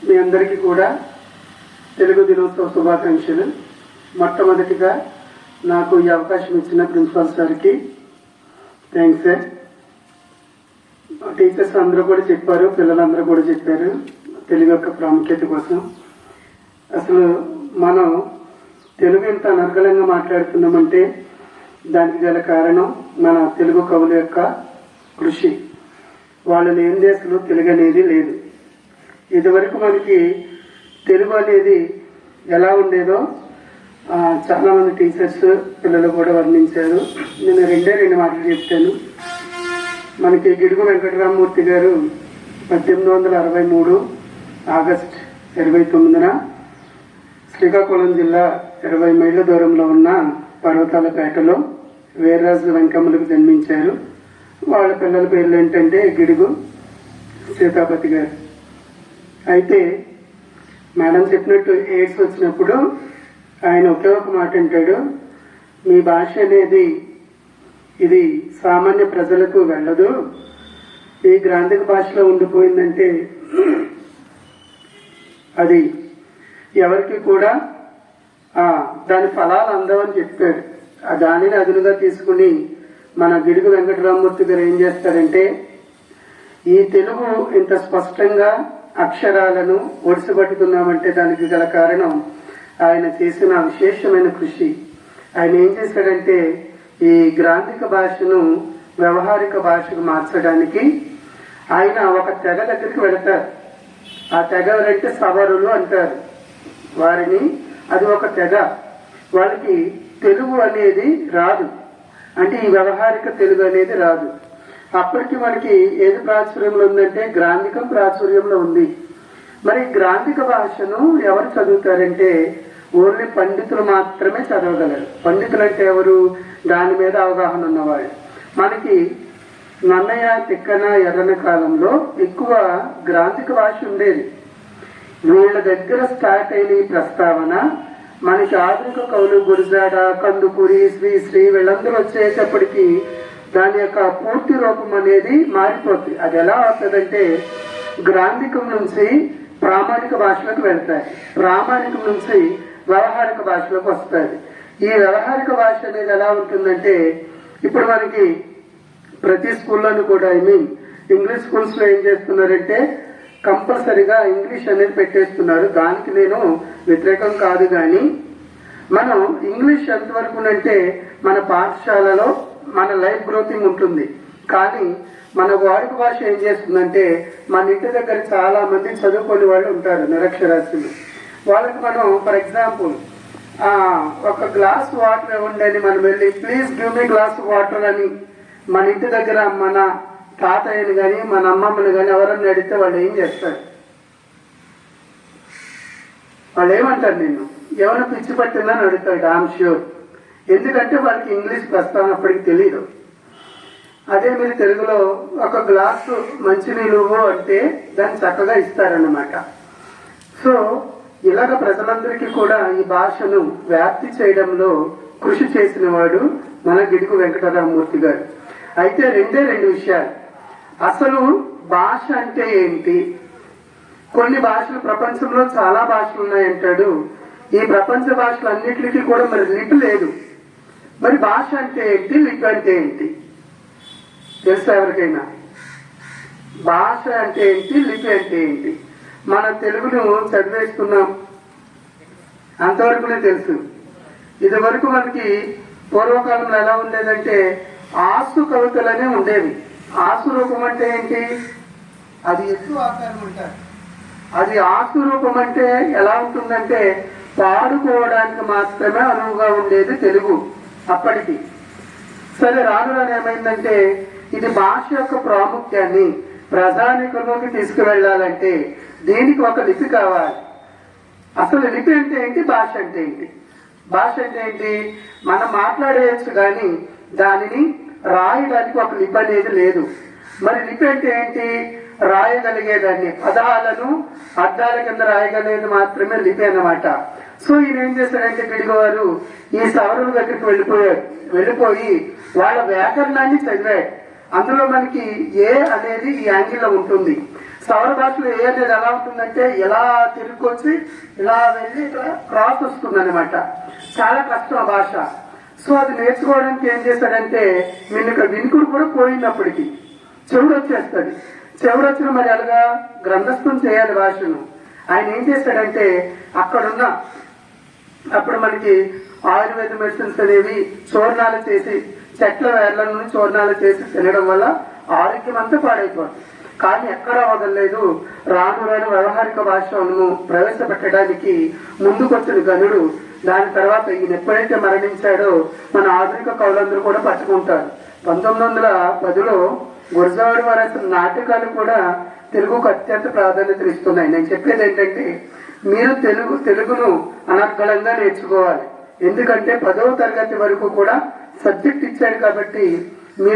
మీ అందరికీ కూడా తెలుగు దినోత్సవ శుభాకాంక్షలు. మొట్టమొదటిగా నాకు ఈ అవకాశం ఇచ్చిన ప్రిన్సిపాల్ సార్కి థ్యాంక్స్ సార్. టీచర్స్ అందరూ కూడా చెప్పారు, పిల్లలందరూ కూడా చెప్పారు తెలుగు యొక్క ప్రాముఖ్యత కోసం. అసలు మనం తెలుగు ఇంత అనర్గళంగా మాట్లాడుతున్నామంటే దానికి గల కారణం మన తెలుగు కవుల యొక్క కృషి. వాళ్ళు లేని అసలు తెలుగు అనేది లేదు. ఇదివరకు మనకి తెలుగు అనేది ఎలా ఉండేదో చాలా మంది టీచర్స్ పిల్లలు కూడా వర్ణించారు. నేను రెండు మాటలు చెప్తాను. మనకి గిడుగు వెంకటరామమూర్తి గారు 1863 ఆగస్టు 29న శ్రీకాకుళం జిల్లా 20 మైళ్ళ దూరంలో ఉన్న పర్వతాలపేటలో వీర్రాజు వెంకమ్మలకు జన్మించారు. వాళ్ళ పిల్లల పేర్లు ఏంటంటే గిడుగు, సీతాపతి గారు. అయితే మేడం చెప్పినట్టు ఎయిడ్స్ వచ్చినప్పుడు ఆయన ఒకే ఒక మాట అంటాడు, మీ భాష అనేది ఇది సామాన్య ప్రజలకు వెళ్ళదు, ఈ గ్రాంధిక భాషలో ఉండిపోయిందంటే అది ఎవరికి కూడా దాని ఫలాలు అందవని చెప్పాడు. దానిని అదునుగా తీసుకుని మన గిడుగు వెంకటరామమూర్తి గారు ఏం చేస్తారంటే, ఈ తెలుగు ఇంత స్పష్టంగా అక్షరాలను ఒడిసిపట్టుకున్నామంటే దానికి గల కారణం ఆయన చేసిన విశేషమైన కృషి. ఆయన ఏం చేశాడంటే ఈ గ్రాంధిక భాషను వ్యవహారిక భాషకు మార్చడానికి ఆయన ఒక తెగ దగ్గరికి వెళతారు. ఆ తెగ ఎవరంటే సవరులు అంటారు వారిని. అది ఒక తెగ. వాళ్ళకి తెలుగు అనేది రాదు, అంటే ఈ వ్యవహారిక తెలుగు అనేది రాదు. అప్పటికి మనకి ఏది ప్రాచుర్యంలో ఉందంటే గ్రాంధికం ప్రాచుర్యంలో ఉంది. మరి గ్రాంధిక భాషను ఎవరు చదువుతారంటే ఓన్లీ పండితులు మాత్రమే చదవగలరు. పండితులు అంటే ఎవరు? దాని మీద అవగాహన ఉన్నవాళ్ళు. మనకి నన్నయ్య, తిక్కన, ఎర్రన కాలంలో ఎక్కువ గ్రాంధిక భాష ఉండేది. వీళ్ళ దగ్గర స్టార్ట్ అయిన ఈ ప్రస్తావన మనకి ఆధునిక కవులు గురజాడ, కందుకూరి, శ్రీశ్రీ వీళ్ళందరూ వచ్చేటప్పటికి దాని యొక్క పూర్తి రూపం అనేది మారిపోతుంది. అది ఎలా అవుతుందంటే గ్రాంధికం నుంచి ప్రామాణిక భాషలకు వెళ్తాయి, ప్రామాణికం నుంచి వ్యవహారిక భాషలకు వస్తుంది. ఈ వ్యవహారిక భాష అనేది ఎలా ఉంటుందంటే ఇప్పుడు మనకి ప్రతి స్కూల్లోనూ కూడా ఇంగ్లీష్ స్కూల్స్ లో ఏం చేస్తున్నారంటే కంపల్సరిగా ఇంగ్లీష్ అనేది పెట్టేస్తున్నారు. దానికి నేను వ్యతిరేకం కాదు, కానీ మనం ఇంగ్లీష్ ఎంతవరకు అంటే మన పాఠశాలలో మన లైఫ్ గ్రోతింగ్ ఉంటుంది. కానీ మన వాడుక భాష ఏం చేస్తుందంటే మన ఇంటి దగ్గర చాలా మంది చదువుకునే వాళ్ళు ఉంటారు, నిరక్షరాస్యులు. వాళ్ళకి మనం ఫర్ ఎగ్జాంపుల్ ఒక గ్లాస్ వాటర్ ఇవ్వండి అని మనం వెళ్ళి please give me glass water అని మన ఇంటి దగ్గర మన తాతయ్యని కానీ మన అమ్మమ్మని కానీ ఎవరన్నా అడిగితే వాళ్ళు ఏం చేస్తారు? వాళ్ళు ఏమంటారు? నిన్ను ఎవరైనా పిచ్చి పట్టిందని అడుగుతాడు, ఐఎమ్ ష్యూర్. ఎందుకంటే వాళ్ళకి ఇంగ్లీష్ ప్రస్తావన అప్పటికి తెలియదు. అదే మీరు తెలుగులో ఒక గ్లాసు మంచినీళ్ళు అంటే దాన్ని చక్కగా ఇస్తారన్నమాట. సో ఇలాగ ప్రజలందరికీ కూడా ఈ భాషను వ్యాప్తి చేయడంలో కృషి చేసిన వాడు మన గిడుగు వెంకటరామమూర్తి గారు. అయితే రెండు విషయాలు. అసలు భాష అంటే ఏంటి? కొన్ని భాషలు, ప్రపంచంలో చాలా భాషలు ఉన్నాయంటాడు. ఈ ప్రపంచ భాషలన్నిటికీ కూడా మరి లిపి లేదు. మరి భాష అంటే ఏంటి, లిపి అంటే ఏంటి తెలుసా ఎవరికైనా? భాష అంటే ఏంటి, లిపి అంటే ఏంటి? మన తెలుగును చదివేస్తున్నాం, అంతవరకునే తెలుసు. ఇది వరకు మనకి పూర్వకాలంలో ఎలా ఉండేదంటే ఆసు కవితలనే ఉండేవి. ఆసు రూపం అంటే ఏంటి? అది ఎత్తు ఆకారం అంటారు. అది ఆసు రూపం అంటే ఎలా ఉంటుందంటే పాడుకోవడానికి మాత్రమే అనువుగా ఉండేది తెలుగు అప్పటికి. సరే రాను ఏమైందంటే ఇది భాష యొక్క ప్రాముఖ్యాన్ని ప్రజానికంలోకి తీసుకువెళ్లాలంటే దీనికి ఒక లిపి కావాలి. అసలు లిపి అంటే ఏంటి, భాష అంటే ఏంటి? భాష అంటే ఏంటి? మనం మాట్లాడేయచ్చు కానీ దానిని రాయడానికి ఒక లిపి అనేది లేదు. మరి లిపి అంటే ఏంటి? రాయగలిగేదాన్ని, పదాలను అర్థాల కింద రాయగలిగేది మాత్రమే లిపి అన్నమాట. సో ఈయన ఏం చేశారంటే గిడుగువారు ఈ సవరుల దగ్గరికి వెళ్ళిపోయి వాళ్ళ వ్యాకరణాన్ని చదివాడు. అందులో మనకి ఏ అనేది ఈ యాంగిల్లో ఉంటుంది. సౌర భాషలో ఏ అనేది ఎలా ఉంటుందంటే ఇలా తిరుగుకొచ్చి ఇలా వెళ్ళి ఇక్కడ క్రాస్ వస్తుంది అనమాట. చాలా కష్టం ఆ భాష. సో అది నేర్చుకోవడానికి ఏం చేశాడంటే వినుకుడు కూడా పోయినప్పటికీ చెవుడు వచ్చేస్తుంది. చెవుడు వచ్చిన మరి అలాగా గ్రంథస్థం చేయాలి భాషను. ఆయన ఏం చేశాడంటే అక్కడున్న అప్పుడు మనకి ఆయుర్వేద మెడిసిన్స్ అనేవి చూర్ణాలు చేసి చెట్ల వేర్ల నుండి చూర్ణాలు చేసి తినడం వల్ల ఆరోగ్యం అంతా పాడైపోతుంది. కానీ ఎక్కడా వదలలేదు. రాను రాను వ్యవహారిక భాషను ప్రవేశపెట్టడానికి ముందుకొచ్చిన గనుడు. దాని తర్వాత ఈయన ఎప్పుడైతే మరణించాడో మన ఆధునిక కవులందరూ కూడా పట్టుకుంటారు. 1910లో గురజాడ వారి నాటకాలు కూడా తెలుగుకు అత్యంత ప్రాధాన్యత ఇస్తున్నాయి. నేను చెప్పేది ఏంటంటే మీరు తెలుగును అనర్గళంగా నేర్చుకోవాలి. ఎందుకంటే 10వ తరగతి వరకు కూడా సబ్జెక్ట్ ఇచ్చాడు కాబట్టి మీరు